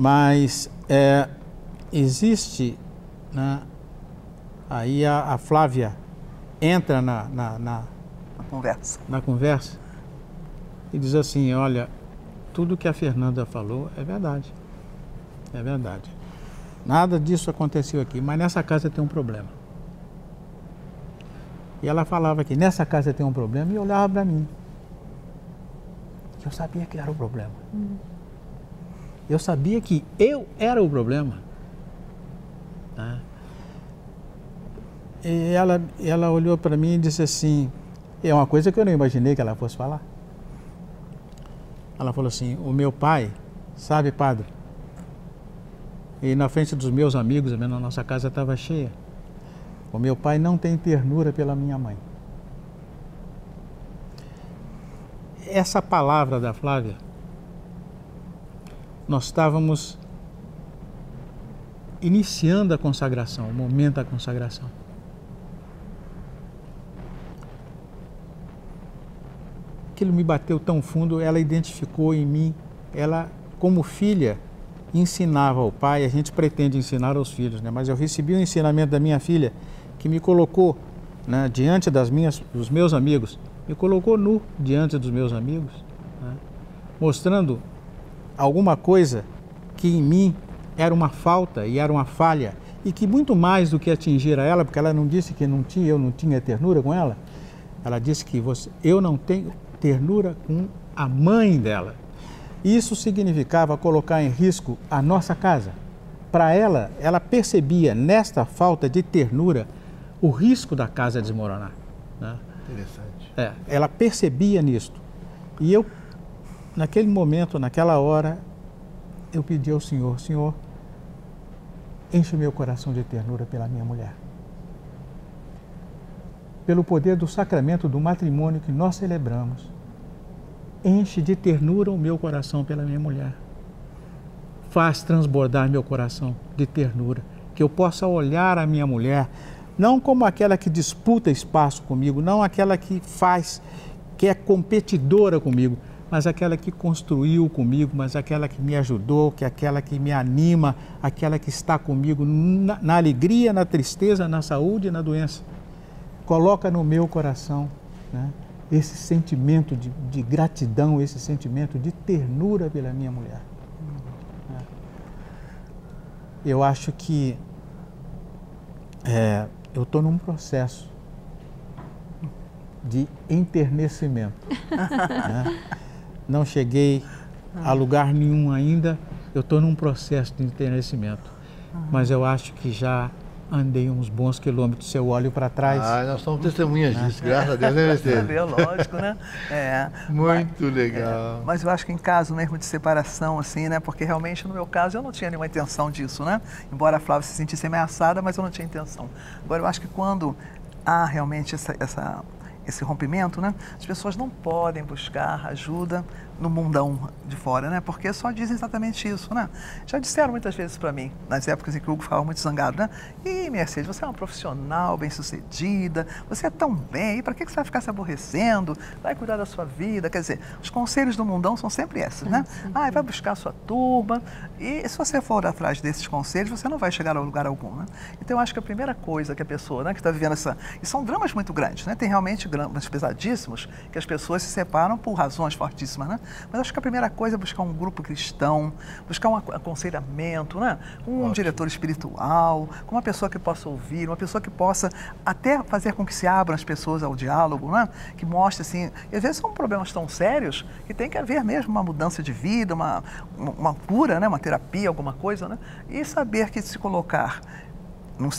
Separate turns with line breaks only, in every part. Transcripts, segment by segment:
Mas existe, né, aí a Flávia entra na conversa e diz assim, olha, tudo que a Fernanda falou é verdade. É verdade. Nada disso aconteceu aqui, mas nessa casa tem um problema. E ela falava que nessa casa tem um problema e olhava para mim. Eu sabia que era o problema. Eu sabia que eu era o problema. Tá? E ela olhou para mim e disse assim, é uma coisa que eu não imaginei que ela fosse falar. Ela falou assim, o meu pai, sabe, padre? E na frente dos meus amigos, a nossa casa estava cheia. O meu pai não tem ternura pela minha mãe. Essa palavra da Flávia, nós estávamos iniciando a consagração, o momento da consagração. Aquilo me bateu tão fundo, ela identificou em mim, ela como filha ensinava ao pai, a gente pretende ensinar aos filhos, né? Mas eu recebi o ensinamento da minha filha, que me colocou, né, diante dos meus amigos, me colocou nu diante dos meus amigos, né, mostrando alguma coisa que em mim era uma falta e era uma falha, e que muito mais do que atingir a ela, porque ela não disse que eu não tinha ternura com ela, ela disse que eu não tenho ternura com a mãe dela. Isso significava colocar em risco a nossa casa. Para ela, ela percebia nesta falta de ternura o risco da casa desmoronar. Né? Interessante. Ela percebia nisto. E eu, naquele momento, naquela hora, eu pedi ao Senhor, Senhor, enche meu coração de ternura pela minha mulher. Pelo poder do sacramento do matrimônio que nós celebramos, enche de ternura o meu coração pela minha mulher. Faz transbordar meu coração de ternura, que eu possa olhar a minha mulher, não como aquela que disputa espaço comigo, não aquela que é competidora comigo, mas aquela que construiu comigo, mas aquela que me ajudou, aquela que me anima, aquela que está comigo na alegria, na tristeza, na saúde e na doença. Coloca no meu coração, né, esse sentimento de gratidão, esse sentimento de ternura pela minha mulher. Eu acho que eu estou num processo de enternecimento. Né? Não cheguei a lugar nenhum ainda, eu estou num processo de enternecimento. Mas eu acho que já andei uns bons quilômetros, se eu olho para trás.
Nós somos testemunhas disso, graças a Deus, né, Mercedes?
É lógico, né?
Muito legal.
Mas eu acho que em caso mesmo de separação, assim, né? Porque realmente no meu caso eu não tinha nenhuma intenção disso, né? Embora a Flávia se sentisse ameaçada, mas eu não tinha intenção. Agora eu acho que quando há realmente esse rompimento, né? As pessoas não podem buscar ajuda no mundão de fora, né? Porque só dizem exatamente isso, né? Já disseram muitas vezes para mim, nas épocas em que o Hugo ficava muito zangado, né? E Mercedes, você é uma profissional bem-sucedida, você é tão bem, e para que você vai ficar se aborrecendo? Vai cuidar da sua vida, quer dizer, os conselhos do mundão são sempre esses, né? Vai buscar a sua turma, e se você for atrás desses conselhos, você não vai chegar a lugar algum, né? Então eu acho que a primeira coisa que a pessoa, né, que está vivendo e são dramas muito grandes, né? Tem realmente dramas pesadíssimos que as pessoas se separam por razões fortíssimas, né? Mas acho que a primeira coisa é buscar um grupo cristão, buscar um aconselhamento, né? Um diretor espiritual, com uma pessoa que possa ouvir, uma pessoa que possa até fazer com que se abram as pessoas ao diálogo, né? Que mostre assim, e às vezes são problemas tão sérios que tem que haver mesmo uma mudança de vida, uma cura, né? Uma terapia, alguma coisa, né? E saber que se colocar no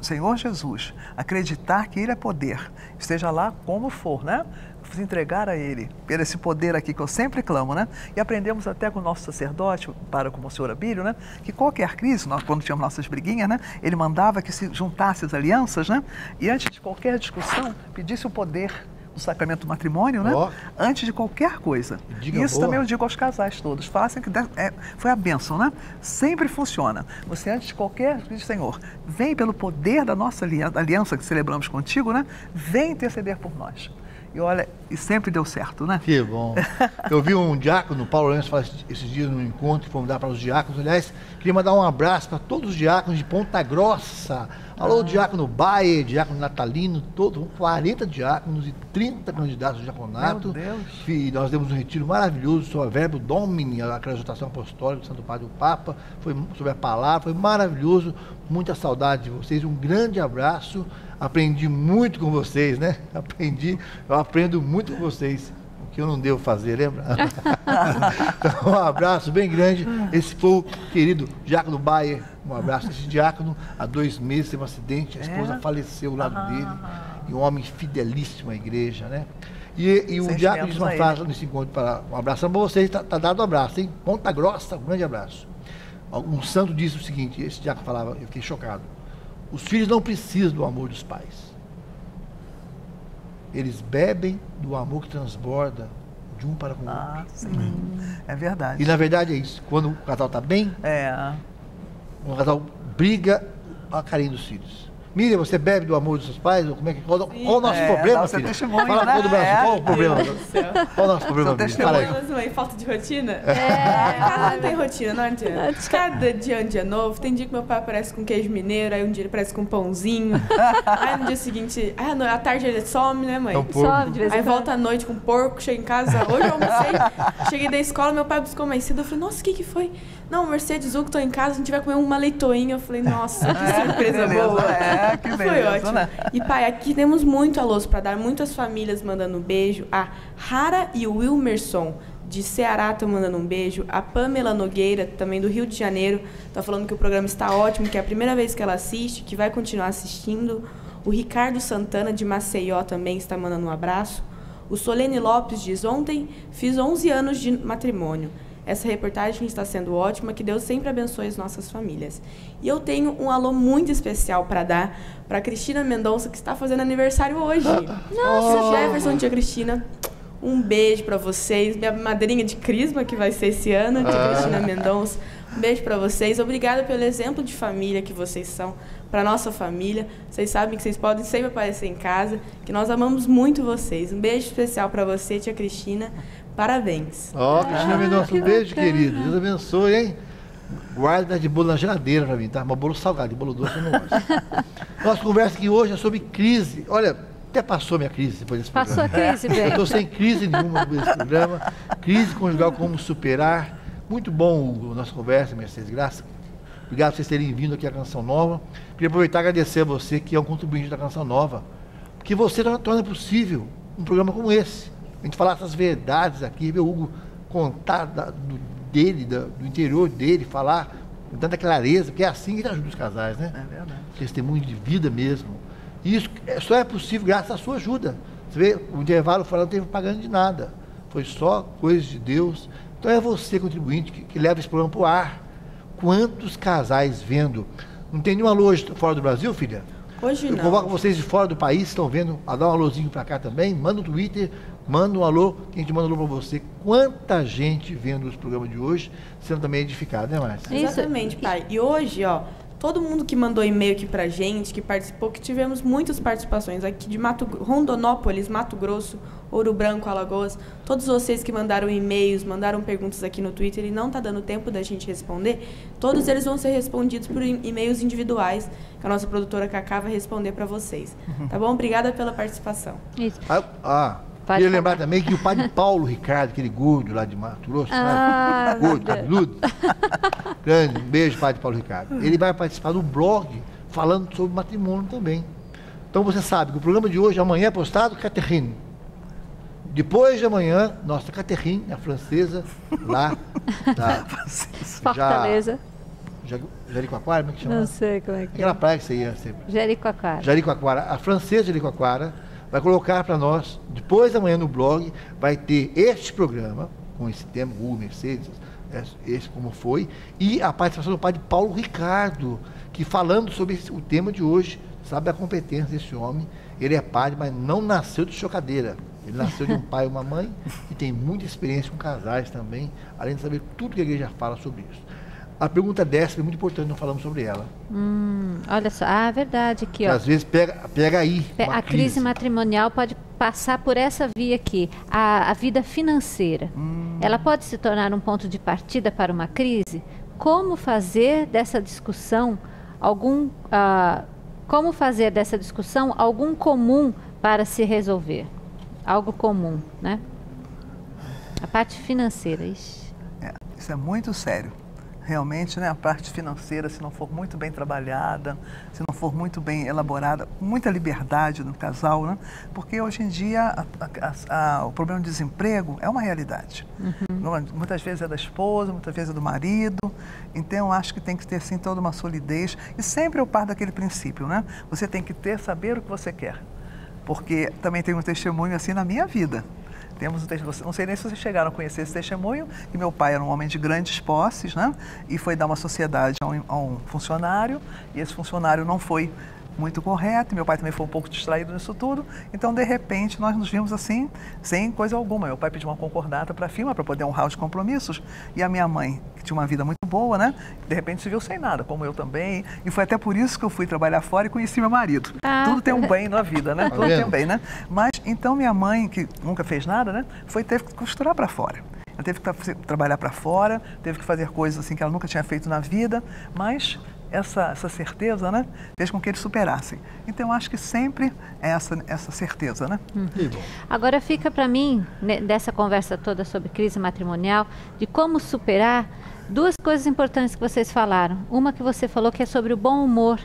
Senhor Jesus, acreditar que Ele é poder, esteja lá como for, né? Se entregar a Ele, por esse poder aqui que eu sempre clamo, né? E aprendemos até com o nosso sacerdote, com o senhor Abílio, né? Que qualquer crise, nós, quando tínhamos nossas briguinhas, né? Ele mandava que se juntasse as alianças, né? E antes de qualquer discussão, pedisse o poder do sacramento do matrimônio, né? Antes de qualquer coisa. Isso também eu digo aos casais todos, façam que foi a bênção, né? Sempre funciona. Você antes de qualquer diz, Senhor, vem pelo poder da nossa aliança que celebramos contigo, né? Vem interceder por nós. E olha, E sempre deu certo, né?
Que bom. Eu vi um diácono, Paulo Lourenço, falar esses dias no encontro, fomos dar para os diáconos. Aliás, queria mandar um abraço para todos os diáconos de Ponta Grossa. Alô, diácono Baia, diácono Natalino, todos, 40 diáconos e 30 candidatos ao diaconato.
Meu Deus.
E nós demos um retiro maravilhoso sobre o Verbo Domini, aquela exortação apostólica do Santo Padre do Papa, foi sobre a palavra, foi maravilhoso. Muita saudade de vocês, um grande abraço. Aprendi muito com vocês, né? Eu aprendo muito com vocês, o que eu não devo fazer, lembra? Então, um abraço bem grande. Esse foi o querido diácono Baia. Um abraço. Esse diácono, há 2 meses, teve um acidente, a esposa faleceu ao lado dele. E um homem fidelíssimo à igreja, né? E o diácono diz uma frase nesse encontro, para um abraço para vocês, está dado um abraço, hein? Ponta Grossa, um grande abraço. Um santo disse o seguinte, esse diácono falava, eu fiquei chocado. Os filhos não precisam do amor dos pais. Eles bebem do amor que transborda de um para com o outro.
Sim. É verdade.
E na verdade é isso. Quando o casal está bem, o casal briga a carinho dos filhos. Miriam, você bebe do amor dos seus pais? Ou como é que, qual o nosso problema, filha?
Testemunho,
fala
né?
todo o Brasil, qual o problema? Qual o nosso problema,
Fala
aí.
Falta de rotina? Casa não tem rotina, não adianta. Cada dia é um dia novo. Tem dia que meu pai aparece com queijo mineiro, aí um dia ele aparece com pãozinho. Aí no dia seguinte, à tarde ele some, né, mãe?
Some de vez em
Aí
quando.
volta à noite com porco, chega em casa. Hoje eu almocei, cheguei da escola, meu pai buscou mais cedo. Eu falei, nossa, o que foi? Não, Mercedes Hugo, tô em casa, a gente vai comer uma leitoinha. Eu falei, nossa, que surpresa boa.
Que beleza,
Foi ótimo.
né?
E pai, aqui temos muito alôs para dar, muitas famílias mandando um beijo. A Rara e o Wilmerson, de Ceará, estão mandando um beijo. A Pamela Nogueira, também do Rio de Janeiro, está falando que o programa está ótimo, que é a primeira vez que ela assiste, que vai continuar assistindo. O Ricardo Santana, de Maceió, também está mandando um abraço. O Solene Lopes diz, ontem fiz 11 anos de matrimônio. Essa reportagem está sendo ótima, que Deus sempre abençoe as nossas famílias. E eu tenho um alô muito especial para dar para a Cristina Mendonça, que está fazendo aniversário hoje. Nossa, Jefferson, tia Cristina, um beijo para vocês. Minha madrinha de crisma, que vai ser esse ano, tia Cristina Mendonça. Um beijo para vocês. Obrigada pelo exemplo de família que vocês são para nossa família. Vocês sabem que vocês podem sempre aparecer em casa, que nós amamos muito vocês. Um beijo especial para você, tia Cristina. Parabéns.
Cristina Mendonça, um beijo, querido. Deus abençoe, hein? Guarda de bolo na geladeira para mim, tá? Mas bolo salgado, de bolo doce eu não gosto. Nossa conversa aqui hoje é sobre crise. Olha, até passou minha crise depois desse programa.
Passou a crise, bem.
Eu estou sem crise nenhuma depois desse programa. Crise conjugal, como superar. Muito bom a nossa conversa, Mercedes Graça. Obrigado por vocês terem vindo aqui à Canção Nova. Queria aproveitar e agradecer a você, que é um contribuinte da Canção Nova, porque você torna possível um programa como esse. A gente falar essas verdades aqui, ver o Hugo contar do interior dele, falar com tanta clareza, porque é assim que ele ajuda os casais, né?
É verdade.
Testemunho de vida mesmo. E isso só é possível graças à sua ajuda. Você vê, o intervalo fora não teve pagando de nada. Foi só coisas de Deus. Então é você, contribuinte, que leva esse programa para o ar. Quantos casais vendo? Não tem nenhum alô hoje fora do Brasil, filha?
Hoje não.
Eu convoco vocês de fora do país, estão vendo, a dar um alôzinho para cá também, manda um Twitter, manda um alô, que a gente manda um alô para você. Quanta gente vendo os programas de hoje, sendo também edificado, né, Márcia?
Exatamente, pai. E hoje, ó, todo mundo que mandou e-mail aqui pra gente, que participou, que tivemos muitas participações aqui de Rondonópolis, Mato Grosso, Ouro Branco, Alagoas, todos vocês que mandaram e-mails, mandaram perguntas aqui no Twitter e não está dando tempo da gente responder, todos eles vão ser respondidos por e-mails individuais, que a nossa produtora Cacá vai responder para vocês. Tá bom? Obrigada pela participação.
Isso.
Queria lembrar também que o padre Paulo Ricardo, aquele gordo lá de Mato Grosso, sabe? Gordo, cabeludo. Grande, um beijo, padre Paulo Ricardo. Ele vai participar do blog falando sobre matrimônio também. Então você sabe que o programa de hoje, amanhã é postado, Catherine. Depois de amanhã, nossa Catherine, a francesa, lá da
Fortaleza.
Jericoacoara, como é que chama?
Não sei como é que
Aquela praia que você ia sempre.
Jericoacoara.
Jericoacoara. A francesa Jericoacoara vai colocar para nós, depois da manhã no blog, vai ter este programa, com esse tema, Hugo, Mercedes, esse como foi, e a participação do padre Paulo Ricardo, que falando sobre o tema de hoje, sabe a competência desse homem. Ele é padre, mas não nasceu de chocadeira. Ele nasceu de um pai e uma mãe e tem muita experiência com casais também, além de saber tudo que a igreja fala sobre isso. A pergunta 10 é muito importante, não falamos sobre ela.
Olha só, verdade, aqui, ó.
Às vezes pega aí.
A crise matrimonial pode passar por essa via aqui, a vida financeira, ela pode se tornar um ponto de partida para uma crise? Como fazer dessa discussão algum comum para se resolver? Algo comum, né? A parte financeira, isso
é muito sério. Realmente, né, a parte financeira, se não for muito bem trabalhada, se não for muito bem elaborada, muita liberdade no casal, né? Porque hoje em dia o problema de desemprego é uma realidade. Muitas vezes é da esposa, muitas vezes é do marido. Então, eu acho que tem que ter, sim, toda uma solidez. E sempre eu parto daquele princípio, né? Você tem que saber o que você quer. Porque também tem um testemunho assim na minha vida. Não sei nem se vocês chegaram a conhecer esse testemunho, que meu pai era um homem de grandes posses, né? E foi dar uma sociedade a um funcionário, e esse funcionário não foi muito correto, meu pai também foi um pouco distraído nisso tudo, então de repente nós nos vimos assim, sem coisa alguma. Meu pai pediu uma concordata para a firma, para poder honrar os compromissos, e a minha mãe, que tinha uma vida muito boa, né? De repente se viu sem nada, como eu também, e foi até por isso que eu fui trabalhar fora e conheci meu marido. Tudo tem um bem na vida, né? Tudo tem um bem, né? Mas então minha mãe, que nunca fez nada, né? Teve que costurar para fora. Ela teve que trabalhar para fora, teve que fazer coisas assim que ela nunca tinha feito na vida, mas essa certeza, né, fez com que eles superassem. Então, eu acho que sempre é essa certeza, né?
Agora fica para mim, dessa conversa toda sobre crise matrimonial, de como superar, duas coisas importantes que vocês falaram. Uma que você falou que é sobre o bom humor,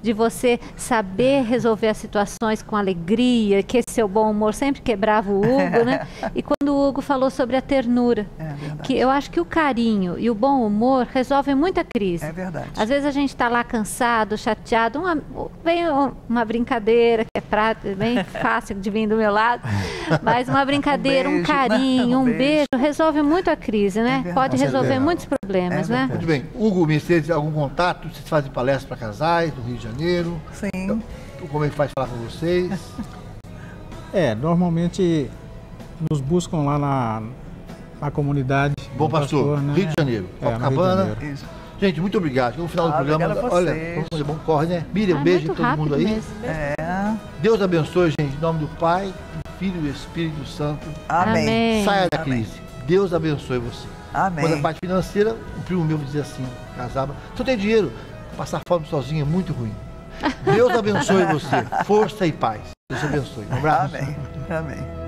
de você saber resolver as situações com alegria, que esse seu bom humor sempre quebrava o Hugo, né? E quando o Hugo falou sobre a ternura, que eu acho que o carinho e o bom humor resolvem muita crise.
É verdade.
Às vezes a gente está lá cansado, chateado, vem uma brincadeira, que é bem fácil de vir do meu lado, mas uma brincadeira, um carinho, um beijo, resolve muito a crise, né? Pode resolver muitos problemas, né?
Muito bem. Hugo, Mercedes, algum contato? Vocês fazem palestra para casais do Rio de Janeiro?
Sim.
Como é que faz falar com vocês?
Normalmente nos buscam lá na comunidade.
Bom Pastor,
né?
Rio de Janeiro, Copacabana.
Isso.
Gente, muito obrigado. No final do programa, olha, como é bom, corre, né? Miriam, um beijo a todo mundo aí. Deus abençoe, gente, em nome do Pai, do Filho e do Espírito Santo.
Amém.
Saia da crise. Deus abençoe você.
Amém.
Quando a parte financeira, o primo meu dizia assim, casava, se eu tenho dinheiro, passar fome sozinho é muito ruim. Deus abençoe você. Força e paz. Deus abençoe. Um abraço.
Amém. Amém.